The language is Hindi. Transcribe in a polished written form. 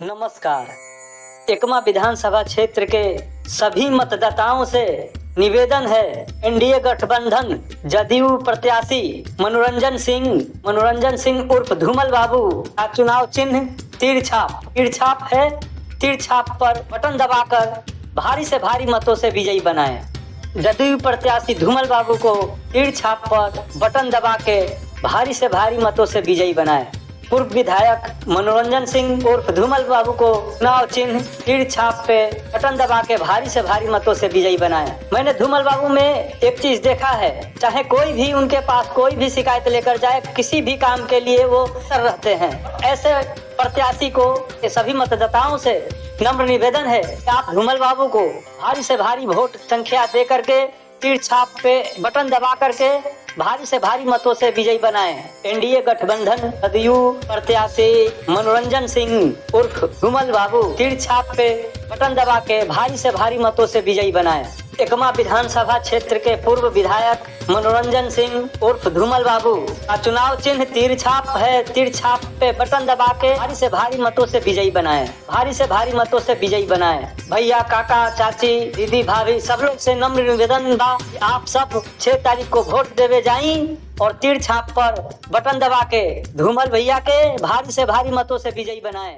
नमस्कार। एकमा विधानसभा क्षेत्र के सभी मतदाताओं से निवेदन है, एनडीए गठबंधन जदयू प्रत्याशी मनोरंजन सिंह उर्फ धूमल बाबू का चुनाव चिन्ह तीर छाप है। तीर छाप पर बटन दबाकर भारी से भारी मतों से विजयी बनाएं। जदयू प्रत्याशी धूमल बाबू को तीर छाप पर बटन दबा के भारी से भारी मतों से विजयी बनाएं। पूर्व विधायक मनोरंजन सिंह उर्फ धूमल बाबू को चुनाव चिन्ह तीर छाप पे बटन दबा के भारी से भारी मतों से विजयी बनाया। मैंने धूमल बाबू में एक चीज देखा है, चाहे कोई भी उनके पास कोई भी शिकायत लेकर जाए, किसी भी काम के लिए वो तत्पर रहते हैं। ऐसे प्रत्याशी को सभी मतदाताओं से नम्र निवेदन है कि आप धूमल बाबू को भारी से भारी वोट संख्या दे करके तीर छाप पे बटन दबा करके भारी से भारी मतों से विजयी बनाएं। एनडीए गठबंधन जदयू प्रत्याशी मनोरंजन सिंह उर्फ धूमल बाबू तीर छाप पे बटन दबा के भारी से भारी मतों से विजयी बनाएं। एकमा विधानसभा क्षेत्र के पूर्व विधायक मनोरंजन सिंह उर्फ धूमल बाबू का चुनाव चिन्ह तीर छाप है। तीर छाप पे बटन दबा के भारी से भारी मतों से विजयी बनाएं। भारी से भारी मतों से विजयी बनाएं। भैया, काका, चाची, दीदी, भाभी सब लोग से नम्र निवेदन बा, आप सब 6 तारीख को वोट देवे जाई और तीर छाप पर बटन दबा के धूमल भैया के भारी से भारी मतों से विजयी बनाएं।